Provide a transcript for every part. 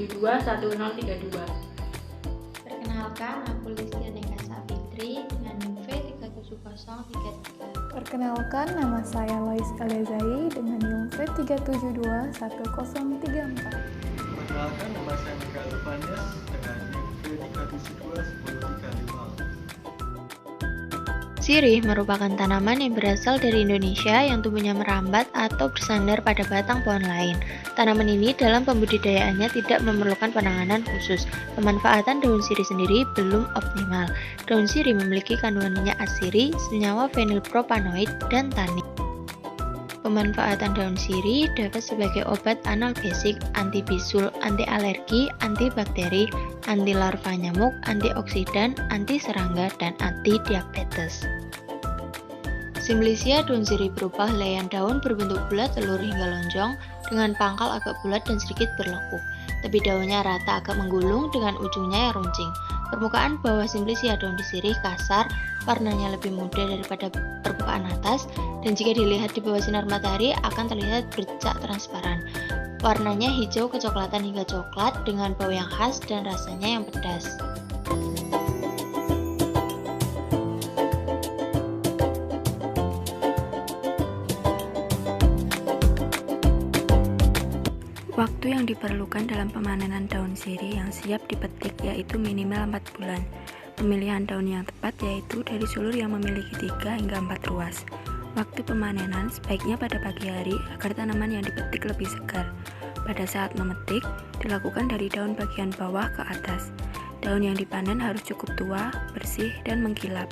3721032. Perkenalkan, aku Listia Nekasa Fitri dengan NIM V37033. Perkenalkan, nama saya Lois Elezai dengan NIM V3721034. Perkenalkan, nama saya Mega Lupanes dengan NIM V3721035. Sirih merupakan tanaman yang berasal dari Indonesia yang tumbuhnya merambat atau bersandar pada batang pohon lain. Tanaman ini dalam pembudidayaannya tidak memerlukan penanganan khusus. Pemanfaatan daun sirih sendiri belum optimal. Daun sirih memiliki kandungan minyak asiri, senyawa fenilpropanoid, dan tanin. Pemanfaatan daun sirih dapat sebagai obat analgesik, anti bisul, anti alergi, antibakteri, anti larva nyamuk, antioksidan, anti serangga, dan anti diabetes. Simplicia daun sirih berupa helaian daun berbentuk bulat telur hingga lonjong dengan pangkal agak bulat dan sedikit berlekuk. Tepi daunnya rata agak menggulung dengan ujungnya yang runcing. Permukaan bawah Simplicia daun sirih kasar, warnanya lebih muda daripada permukaan atas, dan jika dilihat di bawah sinar matahari akan terlihat bercak transparan. Warnanya hijau kecoklatan hingga coklat dengan bau yang khas dan rasanya yang pedas. Waktu yang diperlukan dalam pemanenan daun sirih yang siap dipetik yaitu minimal 4 bulan. Pemilihan daun yang tepat yaitu dari sulur yang memiliki 3 hingga 4 ruas. Waktu pemanenan sebaiknya pada pagi hari agar tanaman yang dipetik lebih segar. Pada saat memetik, dilakukan dari daun bagian bawah ke atas. Daun yang dipanen harus cukup tua, bersih, dan mengkilap.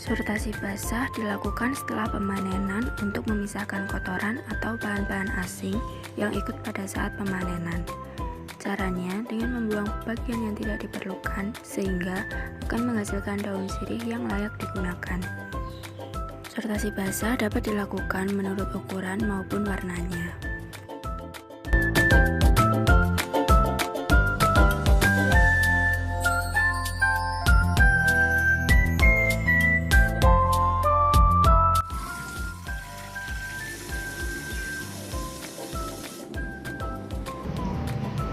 Sortasi basah dilakukan setelah pemanenan untuk memisahkan kotoran atau bahan-bahan asing yang ikut pada saat pemanenan. Caranya dengan membuang bagian yang tidak diperlukan sehingga akan menghasilkan daun sirih yang layak digunakan. Sortasi basah dapat dilakukan menurut ukuran maupun warnanya.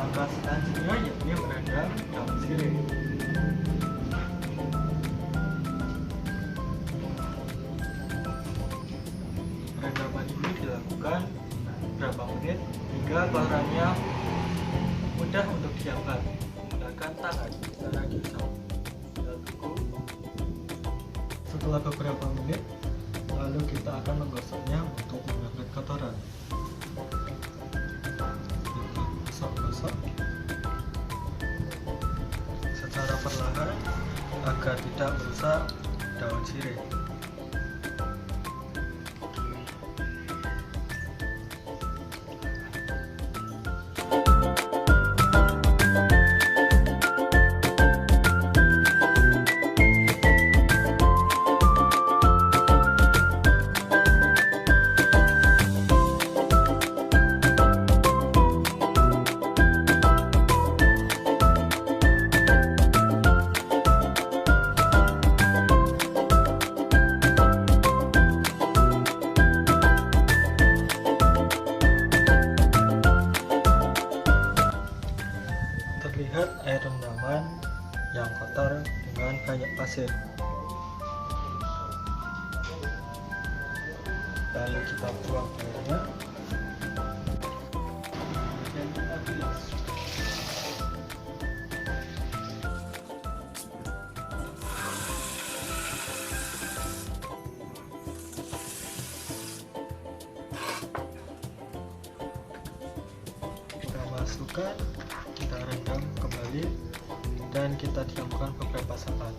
Langkah selanjutnya yakni merendam daun sirih. Perendaman ini dilakukan beberapa menit hingga bahannya mudah untuk diangkat menggunakan tangan secara gisau. Kita tunggu setelah beberapa menit, lalu kita akan menggosoknya untuk mengangkat kotoran. Gosok secara perlahan agar tidak merusak daun sirih. Terlihat air rendaman yang kotor dengan banyak pasir. Lalu kita buang airnya dan kita bilas. Kita masukkan, kita rendam kembali, dan kita diamkan beberapa saat.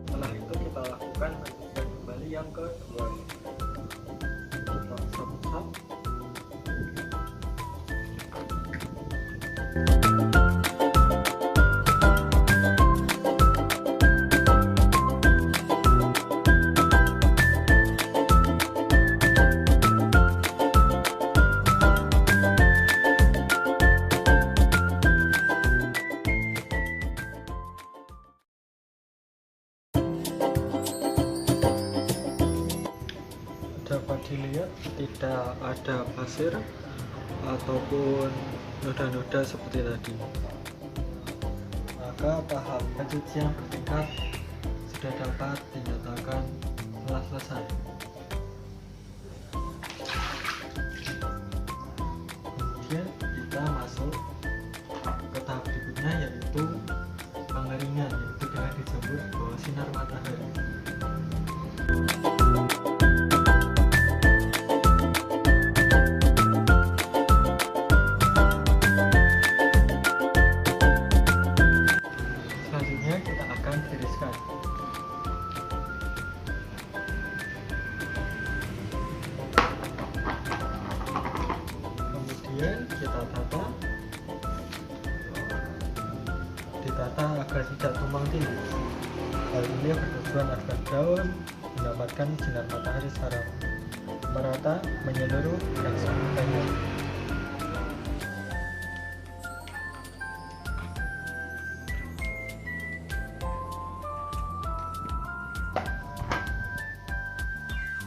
Setelah itu kita lakukan pencucian kembali yang kedua. Kita usap-usap. dilihat tidak ada pasir ataupun noda-noda seperti tadi, maka tahap pencucian bertingkat sudah dapat dinyatakan telah selesai. Kemudian kita masuk ke tahap berikutnya, yaitu pengeringan, yaitu dengan dijemur di bawah sinar matahari. Selanjutnya kita akan tiriskan. Kemudian kita ditata agar tidak tumpang tindih. Hal ini bertujuan agar daun mendapatkan sinar matahari secara merata menyeluruh dan semuanya.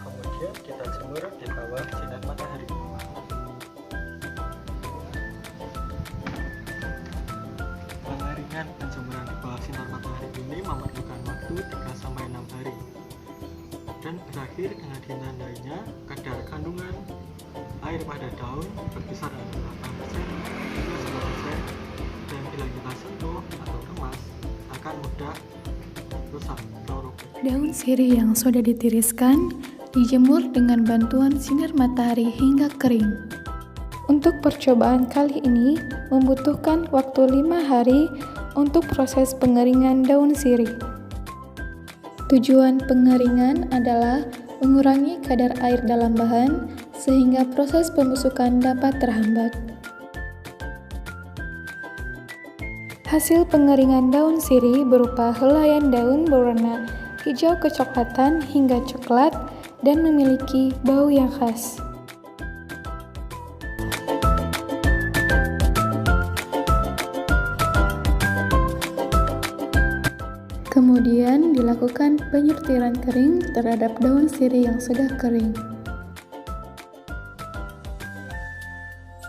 Kemudian kita jemur di bawah sinar matahari. Pengeringan penjemuran di bawah sinar matahari ini memerlukan waktu 3-6 hari dan berakhir dengan ditandainya kadar kandungan air pada daun berkisar antara 8% hingga 10%, dan bila kita sentuh atau kemas akan mudah rusak atau robek. Daun sirih yang sudah ditiriskan dijemur dengan bantuan sinar matahari hingga kering. Untuk percobaan kali ini membutuhkan waktu 5 hari untuk proses pengeringan daun sirih. Tujuan pengeringan adalah mengurangi kadar air dalam bahan sehingga proses pembusukan dapat terhambat. Hasil pengeringan daun sirih berupa helaian daun berwarna hijau kecoklatan hingga coklat dan memiliki bau yang khas. Kemudian dilakukan penyirtiran kering terhadap daun sirih yang sudah kering.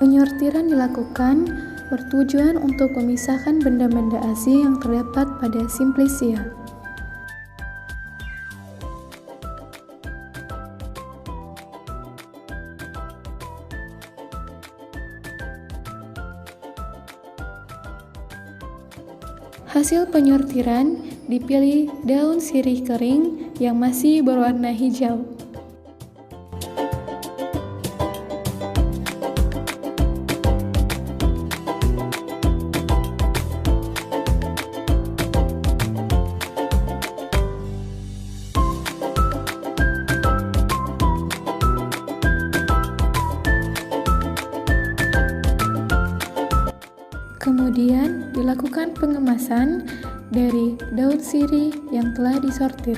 Penyirtiran dilakukan bertujuan untuk memisahkan benda-benda asing yang terdapat pada Simplicia. Hasil penyortiran dipilih daun sirih kering yang masih berwarna hijau. Kemudian dilakukan pengemasan dari daun sirih yang telah disortir.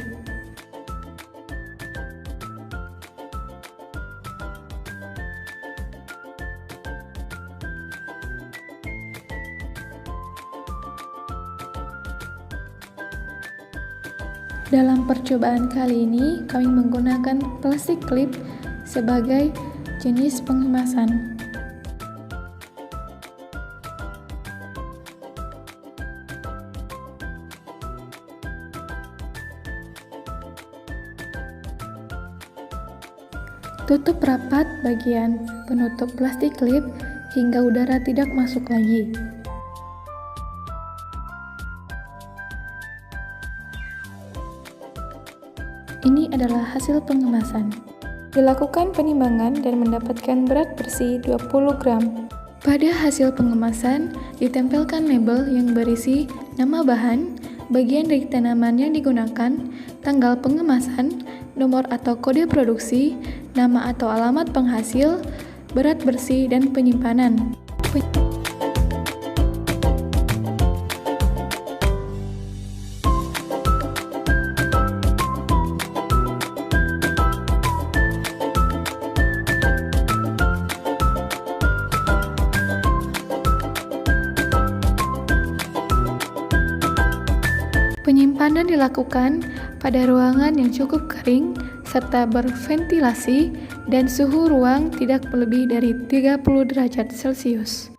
Dalam percobaan kali ini, kami menggunakan plastik klip sebagai jenis pengemasan. Tutup rapat bagian penutup plastik klip hingga udara tidak masuk lagi. Ini adalah hasil pengemasan. Dilakukan penimbangan dan mendapatkan berat bersih 20 gram. Pada hasil pengemasan, ditempelkan label yang berisi nama bahan, bagian dari tanaman yang digunakan, tanggal pengemasan, nomor atau kode produksi, nama atau alamat penghasil, berat bersih, dan penyimpanan. Penyimpanan dilakukan pada ruangan yang cukup kering serta berventilasi dan suhu ruang tidak melebihi dari 30 derajat Celcius.